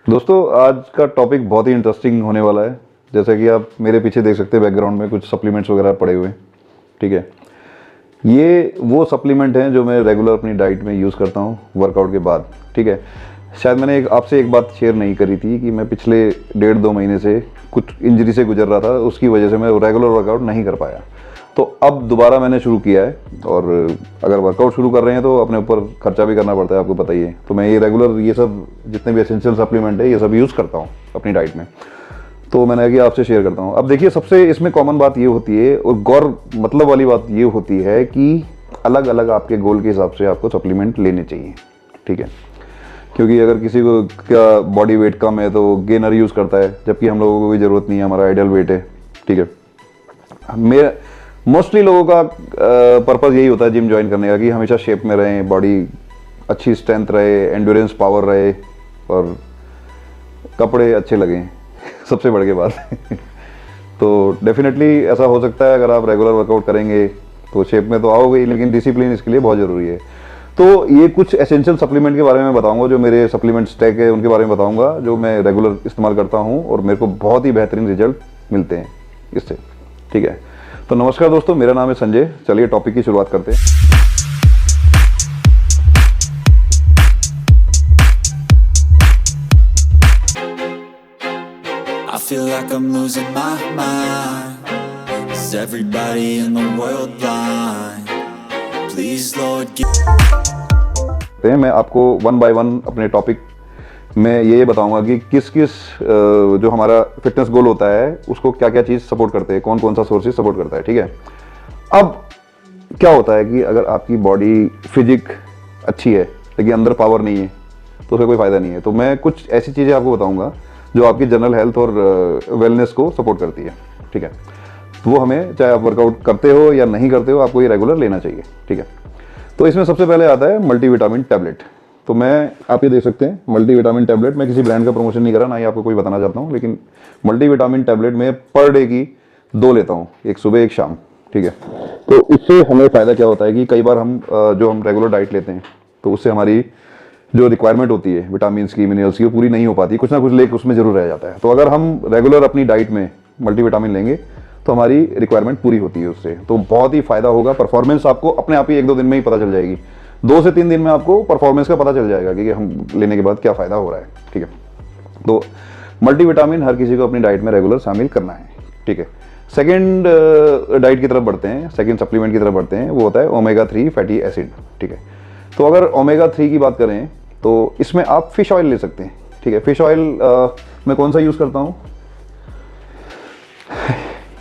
दोस्तों आज का टॉपिक बहुत ही इंटरेस्टिंग होने वाला है। जैसा कि आप मेरे पीछे देख सकते हैं, बैकग्राउंड में कुछ सप्लीमेंट्स वगैरह पड़े हुए हैं। ठीक है, ये वो सप्लीमेंट हैं जो मैं रेगुलर अपनी डाइट में यूज़ करता हूँ वर्कआउट के बाद। ठीक है, शायद मैंने आपसे एक बात शेयर नहीं करी थी कि मैं पिछले 1.5-2 महीने से कुछ इंजरी से गुजर रहा था, उसकी वजह से मैं रेगुलर वर्कआउट नहीं कर पाया। तो अब दोबारा मैंने शुरू किया है, और अगर वर्कआउट शुरू कर रहे हैं तो अपने ऊपर खर्चा भी करना पड़ता है, आपको पता ही है। तो मैं ये रेगुलर ये सब जितने भी एसेंशियल सप्लीमेंट है ये सब यूज़ करता हूँ अपनी डाइट में। तो मैंने कि आपसे शेयर करता हूँ। अब देखिए, सबसे इसमें कॉमन बात ये होती है और गौर मतलब वाली बात ये होती है कि अलग अलग आपके गोल के हिसाब से आपको सप्लीमेंट लेने चाहिए। ठीक है, क्योंकि अगर किसी को का बॉडी वेट कम है तो गेनर यूज़ करता है, जबकि हम लोगों को कोई ज़रूरत नहीं है, हमारा आइडियल वेट है। ठीक है, मेरा मोस्टली लोगों का पर्पज़ यही होता है जिम ज्वाइन करने का कि हमेशा शेप में रहें, बॉडी अच्छी स्ट्रेंथ रहे, एंड्योरेंस पावर रहे और कपड़े अच्छे लगें सबसे बड़ के बात तो डेफिनेटली ऐसा हो सकता है, अगर आप रेगुलर वर्कआउट करेंगे तो शेप में तो आओगे ही, लेकिन डिसिप्लिन इसके लिए बहुत ज़रूरी है। तो ये कुछ एसेंशियल सप्लीमेंट के बारे में बताऊंगा, जो मेरे सप्लीमेंट स्टैक है उनके बारे में बताऊंगा, जो मैं रेगुलर इस्तेमाल करता हूं और मेरे को बहुत ही बेहतरीन रिजल्ट मिलते हैं इससे। ठीक है, तो नमस्कार दोस्तों, मेरा नाम है संजय। चलिए टॉपिक की शुरुआत करते हैं। I feel like I'm losing my mind. Is everybody in the world blind? Please Lord give मैं आपको वन बाय वन अपने टॉपिक में ये बताऊंगा कि किस किस जो हमारा फिटनेस गोल होता है उसको क्या क्या चीज़ सपोर्ट करते हैं, कौन कौन सा सोर्सेज सपोर्ट करता है। ठीक है, अब क्या होता है कि अगर आपकी बॉडी फिजिक अच्छी है लेकिन अंदर पावर नहीं है तो उसका कोई फ़ायदा नहीं है। तो मैं कुछ ऐसी चीज़ें आपको बताऊंगा जो आपकी जनरल हेल्थ और वेलनेस को सपोर्ट करती है। ठीक है, तो वो हमें, चाहे आप वर्कआउट करते हो या नहीं करते हो, आपको ये रेगुलर लेना चाहिए। ठीक है, तो इसमें सबसे पहले आता है मल्टीविटामिन टैबलेट। तो मैं, आप ये देख सकते हैं मल्टीविटामिन टैबलेट। मैं किसी ब्रांड का प्रमोशन नहीं कर रहा, ना ही आपको कोई बताना चाहता हूँ, लेकिन मल्टीविटामिन टैबलेट में पर डे की 2 लेता हूँ, एक सुबह एक शाम। ठीक है, तो इससे हमें फ़ायदा क्या होता है कि कई बार हम जो हम रेगुलर डाइट लेते हैं तो उससे हमारी जो रिक्वायरमेंट होती है विटामिन की, मिनरल्स की, वो पूरी नहीं हो पाती, कुछ ना कुछ लेक उसमें जरूर रह जाता है। तो अगर हम रेगुलर अपनी डाइट में मल्टीविटामिन लेंगे तो हमारी रिक्वायरमेंट पूरी होती है उससे, तो बहुत ही फ़ायदा होगा। परफॉर्मेंस आपको अपने आप ही 1-2 दिन में ही पता चल जाएगी, 2 से 3 दिन में आपको परफॉर्मेंस का पता चल जाएगा कि हम लेने के बाद क्या फ़ायदा हो रहा है। ठीक है, तो मल्टीविटामिन हर किसी को अपनी डाइट में रेगुलर शामिल करना है। ठीक है, सेकेंड डाइट की तरफ बढ़ते हैं, सेकेंड सप्लीमेंट की तरफ बढ़ते हैं, वो होता है ओमेगा 3 फैटी एसिड। ठीक है, तो अगर ओमेगा 3 की बात करें तो इसमें आप फिश ऑयल ले सकते हैं। ठीक है, फिश ऑयल मैं कौन सा यूज़ करता हूँ,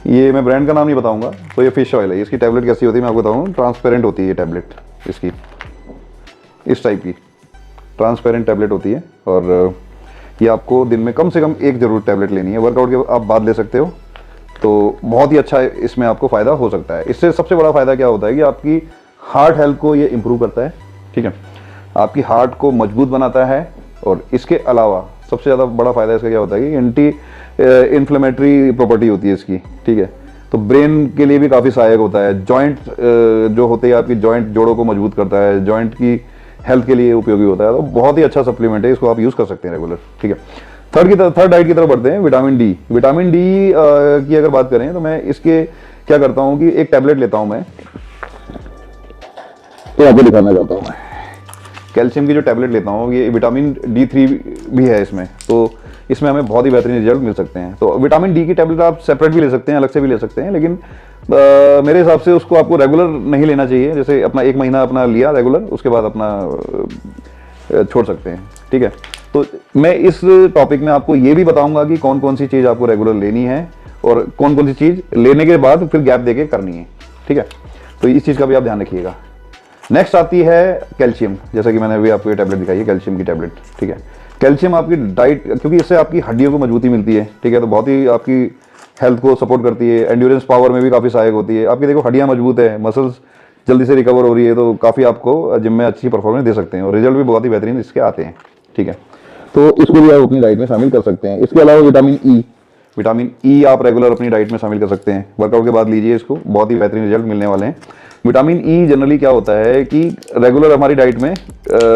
ये मैं ब्रांड का नाम नहीं बताऊंगा। तो ये फिश ऑयल है, इसकी टैबलेट कैसी होती है मैं आपको बताऊँ। ट्रांसपेरेंट होती है ये टैबलेट, इसकी इस टाइप की ट्रांसपेरेंट टैबलेट होती है, और ये आपको दिन में कम से कम एक जरूर टैबलेट लेनी है। वर्कआउट के आप बाद ले सकते हो, तो बहुत ही अच्छा इसमें आपको फ़ायदा हो सकता है। इससे सबसे बड़ा फ़ायदा क्या होता है कि आपकी हार्ट हेल्थ को ये इम्प्रूव करता है। ठीक है, आपकी हार्ट को मजबूत बनाता है, और इसके अलावा सबसे ज़्यादा बड़ा फ़ायदा इसका क्या होता है कि एंटी इन्फ्लेमेटरी प्रॉपर्टी होती है इसकी। ठीक है, तो ब्रेन के लिए भी काफ़ी सहायक होता है। जॉइंट जो होते हैं आपकी जॉइंट जोड़ों को मजबूत करता है, जॉइंट की हेल्थ के लिए उपयोगी होता है। तो बहुत ही अच्छा सप्लीमेंट है, इसको आप यूज़ कर सकते हैं रेगुलर। ठीक है, थर्ड डाइट की तरफ बढ़ते हैं, विटामिन डी। विटामिन डी की अगर बात करें तो मैं इसके क्या करता हूँ कि एक टैबलेट लेता हूँ मैं, तो आपको दिखाना चाहता हूँ। मैं कैल्शियम की जो टैबलेट लेता हूँ, ये विटामिन D3 भी है इसमें, तो इसमें हमें बहुत ही बेहतरीन रिजल्ट मिल सकते हैं। तो विटामिन डी की टैबलेट आप सेपरेट भी ले सकते हैं, अलग से भी ले सकते हैं, लेकिन मेरे हिसाब से उसको आपको रेगुलर नहीं लेना चाहिए। जैसे अपना 1 महीना अपना लिया रेगुलर, उसके बाद अपना छोड़ सकते हैं। ठीक है, तो मैं इस टॉपिक में आपको ये भी बताऊंगा कि कौन कौन सी चीज़ आपको रेगुलर लेनी है और कौन कौन सी चीज़ लेने के बाद फिर गैप देके करनी है। ठीक है, तो इस चीज़ का भी आप ध्यान रखिएगा। नेक्स्ट आती है कैल्शियम, जैसा कि मैंने अभी आपको ये टैबलेट दिखाई है, कैल्शियम की टैबलेट। ठीक है, कैल्शियम आपकी डाइट, क्योंकि इससे आपकी हड्डियों को मजबूती मिलती है। ठीक है, तो बहुत ही आपकी हेल्थ को सपोर्ट करती है, एंड्योरेंस पावर में भी काफ़ी सहायक होती है। आपकी देखो हड्डियाँ मजबूत है, मसल्स जल्दी से रिकवर हो रही है, तो काफ़ी आपको जिम में अच्छी परफॉर्मेंस दे सकते हैं, और रिजल्ट भी बहुत ही बेहतरीन इसके आते हैं। ठीक है, तो इसको भी आप अपनी डाइट में शामिल कर सकते हैं। इसके अलावा विटामिन ई, विटामिन ई आप रेगुलर अपनी डाइट में शामिल कर सकते हैं, वर्कआउट के बाद लीजिए इसको, बहुत ही बेहतरीन रिजल्ट मिलने वाले हैं। विटामिन ई जनरली क्या होता है कि रेगुलर हमारी डाइट में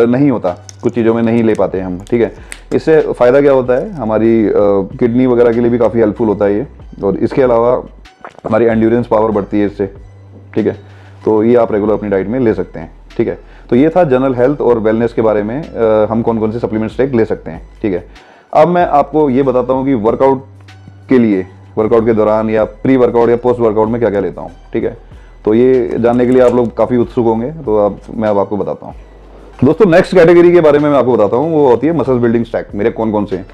नहीं होता, कुछ चीज़ों में नहीं ले पाते हम, ठीक है। इससे फ़ायदा क्या होता है, हमारी किडनी वगैरह के लिए भी काफ़ी हेल्पफुल होता है ये, और इसके अलावा हमारी एंड्योरेंस पावर बढ़ती है इससे, ठीक है। तो ये आप रेगुलर अपनी डाइट में ले सकते हैं, ठीक है। तो ये था जनरल हेल्थ और वेलनेस के बारे में, हम कौन कौन से सप्लीमेंट्स टेक ले सकते हैं, ठीक है। अब मैं आपको ये बताता हूँ कि वर्कआउट के लिए, वर्कआउट के दौरान या प्री वर्कआउट या पोस्ट वर्कआउट में क्या क्या लेता हूँ, ठीक है। तो ये जानने के लिए आप लोग काफ़ी उत्सुक होंगे, तो मैं अब आपको बताता हूँ। दोस्तों नेक्स्ट कैटेगरी के बारे में मैं आपको बताता हूँ, वो होती है मसल बिल्डिंग स्टैक। मेरे कौन कौन से हैं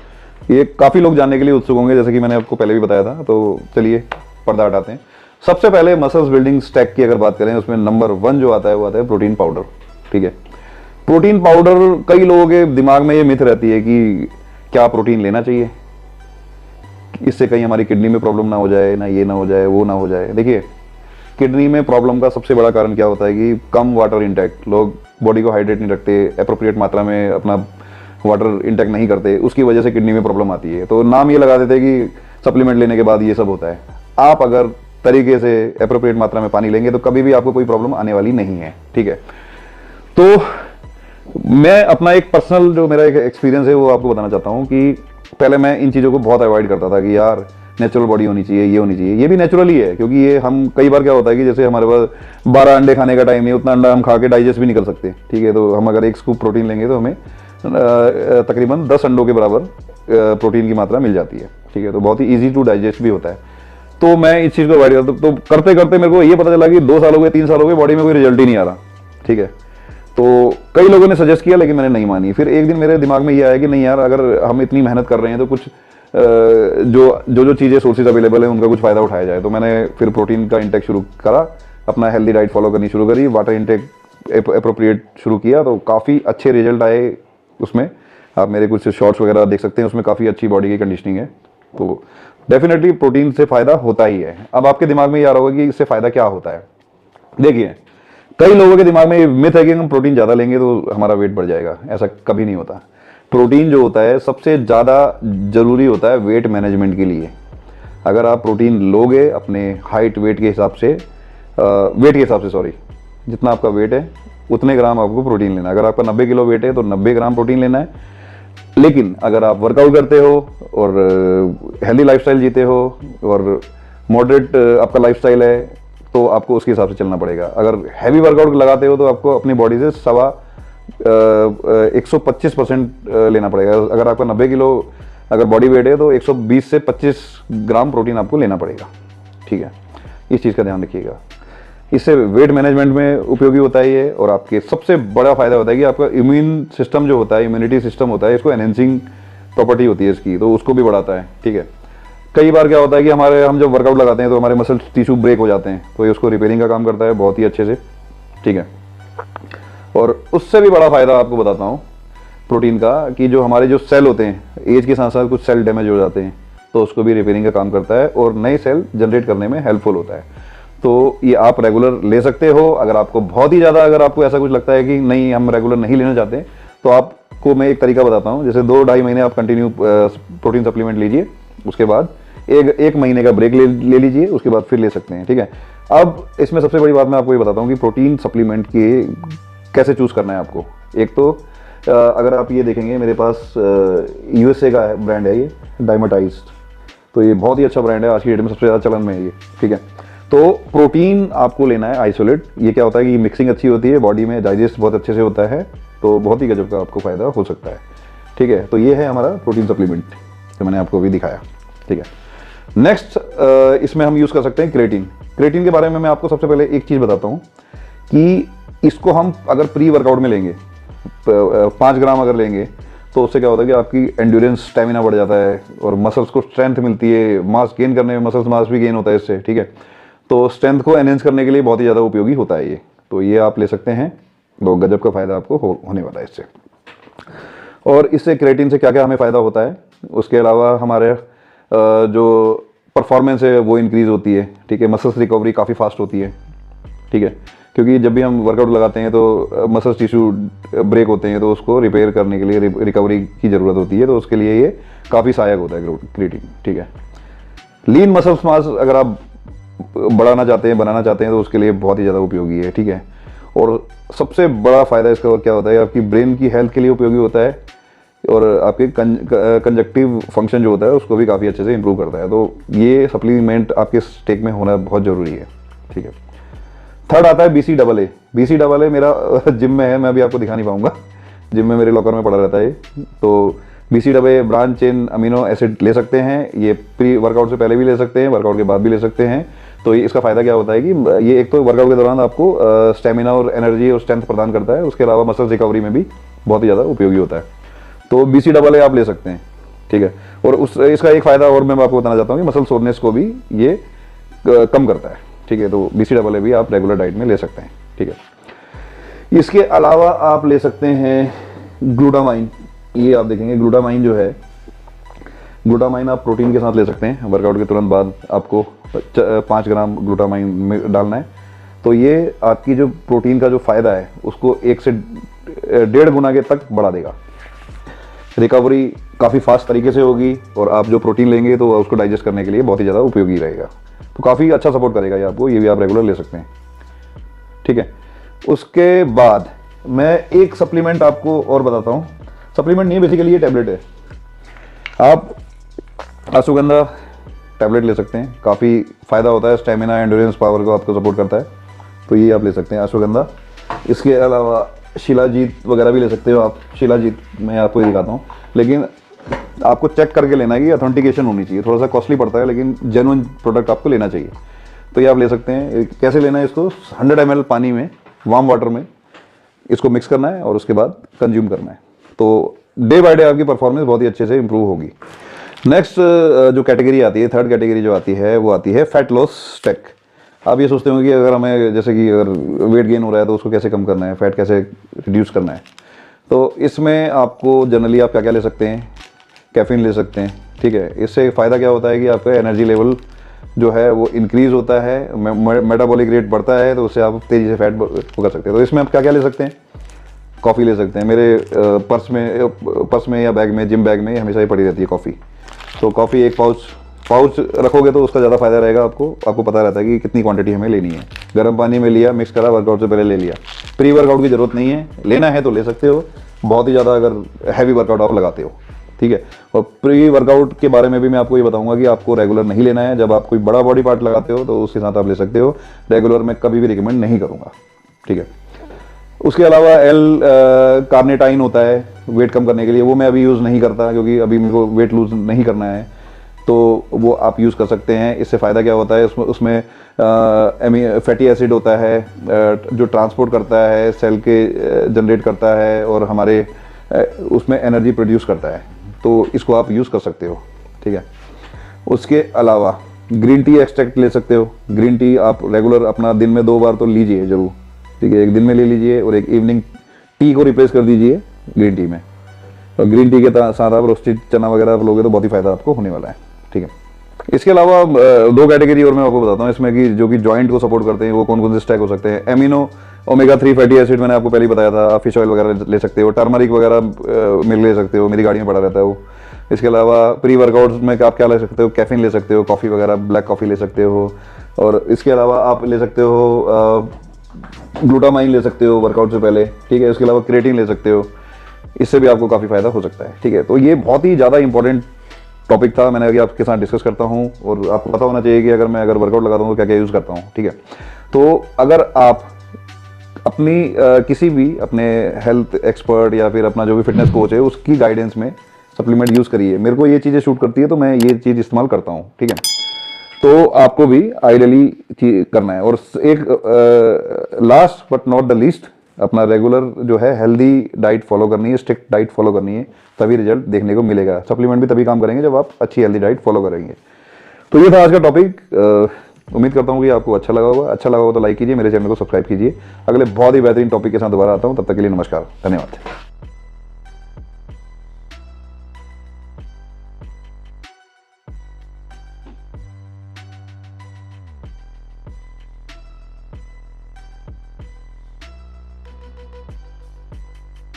ये काफ़ी लोग जानने के लिए उत्सुक होंगे, जैसे कि मैंने आपको पहले भी बताया था। तो चलिए पर्दा हटाते हैं। सबसे पहले मसल्स बिल्डिंग स्टैक की अगर बात करें, उसमें नंबर 1 जो आता है वो आता है प्रोटीन पाउडर, ठीक है। प्रोटीन पाउडर, कई लोगों के दिमाग में ये मिथ रहती है कि क्या प्रोटीन लेना चाहिए, इससे कहीं हमारी किडनी में प्रॉब्लम ना हो जाए, ना ये ना हो जाए, वो ना हो जाए। देखिए किडनी में प्रॉब्लम का सबसे बड़ा कारण क्या होता है कि कम वाटर इंटेक, लोग बॉडी को हाइड्रेट नहीं रखते, एप्रोप्रिएट मात्रा में अपना वाटर इंटेक नहीं करते, उसकी वजह से किडनी में प्रॉब्लम आती है। तो नाम ये लगा देते हैं कि सप्लीमेंट लेने के बाद ये सब होता है। आप अगर तरीके से एप्रोप्रिएट मात्रा में पानी लेंगे तो कभी भी आपको कोई प्रॉब्लम आने वाली नहीं है, ठीक है। तो मैं अपना एक पर्सनल जो मेरा एक एक्सपीरियंस है वो आपको बताना चाहता हूँ कि पहले मैं इन चीज़ों को बहुत अवॉइड करता था कि यार नेचुरल बॉडी होनी चाहिए, ये होनी चाहिए। ये भी नेचुरल ही है, क्योंकि ये हम कई बार क्या होता है कि जैसे हमारे पास 12 अंडे खाने का टाइम नहीं, उतना अंडा हम खा के डाइजेस्ट भी नहीं कर सकते, ठीक है। तो हम अगर एक स्कूप प्रोटीन लेंगे तो हमें तकरीबन 10 अंडों के बराबर प्रोटीन की मात्रा मिल जाती है, ठीक है। तो बहुत ही ईजी टू डाइजेस्ट भी होता है। तो मैं इस चीज़ को अवॉइड करता, तो करते करते मेरे को ये पता चला कि 2 साल हो गए, 3 साल हो गए, बॉडी में कोई रिजल्ट ही नहीं आ रहा, ठीक है। तो कई लोगों ने सजेस्ट किया, लेकिन मैंने नहीं मानी। फिर एक दिन मेरे दिमाग में ये आया कि नहीं यार, अगर हम इतनी मेहनत कर रहे हैं तो कुछ जो चीज़ें सोर्सेज अवेलेबल हैं उनका कुछ फ़ायदा उठाया जाए। तो मैंने फिर प्रोटीन का इंटेक शुरू करा, अपना हेल्दी डाइट फॉलो करनी शुरू करी, वाटर इंटेक एप्रोप्रिएट शुरू किया, तो काफ़ी अच्छे रिजल्ट आए उसमें। आप मेरे कुछ शॉर्ट्स वगैरह देख सकते हैं, उसमें काफ़ी अच्छी बॉडी की कंडीशनिंग है। तो डेफिनेटली प्रोटीन से फ़ायदा होता ही है। अब आपके दिमाग में ये आ रहा होगा कि इससे फ़ायदा क्या होता है। देखिए कई लोगों के दिमाग में ये मिथ है कि हम प्रोटीन ज़्यादा लेंगे तो हमारा वेट बढ़ जाएगा। ऐसा कभी नहीं होता। प्रोटीन जो होता है सबसे ज़्यादा ज़रूरी होता है वेट मैनेजमेंट के लिए। अगर आप प्रोटीन लोगे अपने हाइट वेट के हिसाब से, जितना आपका वेट है उतने ग्राम आपको प्रोटीन लेना है। अगर आपका 90 किलो वेट है तो 90 ग्राम प्रोटीन लेना है। लेकिन अगर आप वर्कआउट करते हो और हेल्दी लाइफस्टाइल जीते हो और मॉडरेट आपका लाइफस्टाइल है तो आपको उसके हिसाब से चलना पड़ेगा। अगर हैवी वर्कआउट लगाते हो तो आपको अपनी बॉडी से 125% लेना पड़ेगा। अगर आपका 90 किलो अगर बॉडी वेट है तो 120 से 25 ग्राम प्रोटीन आपको लेना पड़ेगा, ठीक है। इस चीज़ का ध्यान रखिएगा। इससे वेट मैनेजमेंट में उपयोगी होता है ये, और आपके सबसे बड़ा फायदा होता है कि आपका इम्यून सिस्टम जो होता है, इम्यूनिटी सिस्टम होता है, इसको एनहेंसिंग प्रॉपर्टी होती है इसकी, तो उसको भी बढ़ाता है, ठीक है। कई बार क्या होता है कि हम जब वर्कआउट लगाते हैं तो हमारे मसल टिश्यू ब्रेक हो जाते हैं, तो ये उसको रिपेयरिंग का काम करता है बहुत ही अच्छे से, ठीक है। और उससे भी बड़ा फायदा आपको बताता हूँ प्रोटीन का, कि जो हमारे जो सेल होते हैं, एज के साथ साथ कुछ सेल डैमेज हो जाते हैं, तो उसको भी रिपेयरिंग का काम करता है और नए सेल जनरेट करने में हेल्पफुल होता है। तो ये आप रेगुलर ले सकते हो। अगर आपको बहुत ही ज़्यादा, अगर आपको ऐसा कुछ लगता है कि नहीं हम रेगुलर नहीं लेना चाहते, तो आपको मैं एक तरीका बताता हूँ। जैसे 2-2.5 महीने आप कंटिन्यू प्रोटीन सप्लीमेंट लीजिए, उसके बाद एक महीने का ब्रेक ले लीजिए, उसके बाद फिर ले सकते हैं, ठीक है। अब इसमें सबसे बड़ी बात मैं आपको ये बताता हूँ कि प्रोटीन सप्लीमेंट के कैसे चूज़ करना है आपको। एक तो अगर आप ये देखेंगे, मेरे पास USA का ब्रांड है ये डायमेटाइज्ड, तो ये बहुत ही अच्छा ब्रांड है, आज की डेट में सबसे ज़्यादा चलन में है ये, ठीक है। तो प्रोटीन आपको लेना है आइसोलेट। ये क्या होता है कि मिक्सिंग अच्छी होती है, बॉडी में डाइजेस्ट बहुत अच्छे से होता है, तो बहुत ही गजब का आपको फ़ायदा हो सकता है, ठीक है। तो ये है हमारा प्रोटीन सप्लीमेंट जो मैंने आपको अभी दिखाया, ठीक है। नेक्स्ट इसमें हम यूज़ कर सकते हैं क्रेटीन। क्रेटीन के बारे में मैं आपको सबसे पहले एक चीज़ बताता हूँ कि इसको हम अगर प्री वर्कआउट में लेंगे, 5 ग्राम अगर लेंगे, तो उससे क्या होता है कि आपकी एंड्योरेंस स्टेमिना बढ़ जाता है और मसल्स को स्ट्रेंथ मिलती है। मास गेन करने में मसल्स मास भी गेन होता है इससे, ठीक है। तो स्ट्रेंथ को एनहेंस करने के लिए बहुत ही ज़्यादा उपयोगी होता है ये, तो ये आप ले सकते हैं। तो गजब का फ़ायदा आपको होने वाला है इससे। और इससे क्रेटीन से क्या क्या हमें फ़ायदा होता है, उसके अलावा हमारे जो परफॉर्मेंस है वो इंक्रीज़ होती है, ठीक है। मसल्स रिकवरी काफ़ी फास्ट होती है, ठीक है, क्योंकि जब भी हम वर्कआउट लगाते हैं तो मसल्स टिश्यू ब्रेक होते हैं, तो उसको रिपेयर करने के लिए रिकवरी की ज़रूरत होती है, तो उसके लिए ये काफ़ी सहायक होता है क्रेटीन, ठीक है। लीन मसल्स मास अगर आप बढ़ाना चाहते हैं, बनाना चाहते हैं, तो उसके लिए बहुत ही ज़्यादा उपयोगी है, ठीक है। और सबसे बड़ा फ़ायदा इसका और क्या होता है, आपकी ब्रेन की हेल्थ के लिए उपयोगी होता है और आपके कंजक्टिव फंक्शन जो होता है उसको भी काफ़ी अच्छे से इंप्रूव करता है। तो ये सप्लीमेंट आपके स्टेक में होना बहुत ज़रूरी है, ठीक है। थर्ड आता है BCAA। BCAA मेरा जिम में है, मैं अभी आपको दिखा नहीं पाऊंगा, जिम में मेरे लॉकर में पड़ा रहता है। तो BCAA branch chain amino acid ले सकते हैं, ये प्री वर्कआउट से पहले भी ले सकते हैं, वर्कआउट के बाद भी ले सकते हैं। तो इसका फ़ायदा क्या होता है कि ये एक तो वर्कआउट के दौरान आपको स्टेमिना और एनर्जी और स्ट्रेंथ प्रदान करता है, उसके अलावा मसल रिकवरी में भी बहुत ही ज़्यादा उपयोगी होता है। तो BCAA आप ले सकते हैं, ठीक है। और इसका एक फ़ायदा और मैं आपको बताना चाहता हूँ कि मसल सोरनेस को भी ये कम करता है, ठीक है। तो BCAA भी आप रेगुलर डाइट में ले सकते हैं, ठीक है। इसके अलावा आप ले सकते हैं ग्लूटामाइन। ये आप देखेंगे ग्लूटामाइन जो है, ग्लूटामाइन आप प्रोटीन के साथ ले सकते हैं। वर्कआउट के तुरंत बाद आपको 5 ग्राम ग्लूटामाइन में डालना है। तो ये आपकी जो प्रोटीन का जो फ़ायदा है उसको 1 से 1.5 गुना के तक बढ़ा देगा। रिकवरी काफ़ी फास्ट तरीके से होगी और आप जो प्रोटीन लेंगे तो उसको डाइजेस्ट करने के लिए बहुत ही ज़्यादा उपयोगी रहेगा। तो काफ़ी अच्छा सपोर्ट करेगा ये आपको, ये भी आप रेगुलर ले सकते हैं, ठीक है। उसके बाद मैं एक सप्लीमेंट आपको और बताता हूँ। सप्लीमेंट नहीं है, बेसिकली ये टैबलेट है। आप अश्वगंधा टैबलेट ले सकते हैं, काफ़ी फ़ायदा होता है, स्टेमिना एंड्योरेंस पावर को आपको सपोर्ट करता है। तो ये आप ले सकते हैं अश्वगंधा। इसके अलावा शिलाजीत वगैरह भी ले सकते हो आप। शिलाजीत मैं आपको ये दिखाता हूँ, लेकिन आपको चेक करके लेना है कि ऑथेंटिकेशन होनी चाहिए। थोड़ा सा कॉस्टली पड़ता है लेकिन जेन्युइन प्रोडक्ट आपको लेना चाहिए। तो ये आप ले सकते हैं। कैसे लेना है इसको, 100 ml पानी में, वार्म वाटर में इसको मिक्स करना है और उसके बाद कंज्यूम करना है। तो डे बाय डे आपकी परफॉर्मेंस बहुत ही अच्छे से इंप्रूव होगी। नेक्स्ट जो कैटेगरी आती है, थर्ड कैटेगरी जो आती है वो आती है फैट लॉस स्टेक। आप ये सोचते होंगे कि अगर हमें जैसे कि अगर वेट गेन हो रहा है तो उसको कैसे कम करना है, फैट कैसे रिड्यूस करना है। तो इसमें आपको जनरली आप क्या क्या ले सकते हैं, कैफीन ले सकते हैं, ठीक है। इससे फ़ायदा क्या होता है कि आपका एनर्जी लेवल जो है वो इंक्रीज़ होता है, मेटाबॉलिक रेट बढ़ता है, तो उससे आप तेज़ी से फैट कर सकते हैं। तो इसमें आप क्या क्या ले सकते हैं, कॉफ़ी ले सकते हैं। मेरे पर्स में या बैग में, जिम बैग में हमेशा ही पड़ी रहती है कॉफ़ी। तो कॉफ़ी एक पाउच रखोगे तो उसका ज़्यादा फायदा रहेगा आपको पता रहता है कि कितनी क्वांटिटी हमें लेनी है। गर्म पानी में लिया, मिक्स करा, वर्कआउट से पहले ले लिया। प्री वर्कआउट की ज़रूरत नहीं है, लेना है तो ले सकते हो, बहुत ही ज़्यादा अगर हैवी वर्कआउट आप लगाते हो, ठीक है। और प्री वर्कआउट के बारे में भी मैं आपको ये बताऊंगा कि आपको रेगुलर नहीं लेना है। जब आप कोई बड़ा बॉडी पार्ट लगाते हो तो उसके साथ आप ले सकते हो, रेगुलर मैं कभी भी रिकमेंड नहीं करूँगा, ठीक है। उसके अलावा कार्निटाइन होता है वेट कम करने के लिए, वो मैं अभी यूज़ नहीं करता क्योंकि अभी मेरे को वेट लूज़ नहीं करना है। तो वो आप यूज़ कर सकते हैं। इससे फ़ायदा क्या होता है, उसमें फैटी एसिड होता है जो ट्रांसपोर्ट करता है, सेल के जनरेट करता है और हमारे उसमें एनर्जी प्रोड्यूस करता है। तो इसको आप यूज़ कर सकते हो, ठीक है। उसके अलावा ग्रीन टी एक्सट्रैक्ट ले सकते हो। ग्रीन टी आप रेगुलर अपना दिन में 2 बार तो लीजिए ज़रूर, ठीक है। एक दिन में ले लीजिए और एक इवनिंग टी को रिप्लेस कर दीजिए ग्रीन टी में। और ग्रीन टी के साथ आप रोस्टेड चना वगैरह आप लोगे तो बहुत ही फ़ायदा आपको होने वाला है, ठीक है। इसके अलावा 2 कैटेगरी और मैं आपको बताता हूँ इसमें कि जो कि जॉइंट को सपोर्ट करते हैं वो कौन कौन से स्टैक हो सकते हैं। एमिनो ओमेगा 3 फैटी एसिड मैंने आपको पहले ही बताया था। फिश ऑयल वगैरह ले सकते हो, टर्मरिक वगैरह मिल ले सकते हो, मेरी गाड़ी में पड़ा रहता है वो। इसके अलावा प्री वर्कआउट्स में आप क्या ले सकते हो, कैफीन ले सकते हो, कॉफ़ी वगैरह, ब्लैक कॉफ़ी ले सकते हो। और इसके अलावा आप ले सकते हो ग्लूटामाइन ले सकते हो वर्कआउट से पहले, ठीक है। इसके अलावा क्रिएटिन ले सकते हो, इससे भी आपको काफ़ी फ़ायदा हो सकता है, ठीक है। तो ये बहुत ही ज़्यादा इंपॉर्टेंट टॉपिक था, मैंने अभी आपके साथ डिस्कस करता हूँ। और आपको पता होना चाहिए कि अगर वर्कआउट लगाता हूँ तो क्या क्या यूज़ करता हूँ, ठीक है। तो अगर आप अपनी किसी भी अपने हेल्थ एक्सपर्ट या फिर अपना जो भी फिटनेस कोच है उसकी गाइडेंस में सप्लीमेंट यूज़ करिए। मेरे को ये चीज़ें शूट करती है तो मैं ये चीज़ इस्तेमाल करता हूँ, ठीक है। तो आपको भी आइडियली करना है। और एक last but not the least, अपना रेगुलर जो है हेल्दी डाइट फॉलो करनी है, स्ट्रिक्ट डाइट फॉलो करनी है, तभी रिजल्ट देखने को मिलेगा। सप्लीमेंट भी तभी काम करेंगे जब आप अच्छी हेल्दी डाइट फॉलो करेंगे। तो ये था आज का टॉपिक। उम्मीद करता हूँ कि आपको अच्छा लगा होगा तो लाइक कीजिए, मेरे चैनल को सब्सक्राइब कीजिए। अगले बहुत ही बेहतरीन टॉपिक के साथ दोबारा आता हूँ, तब तक के लिए नमस्कार, धन्यवाद।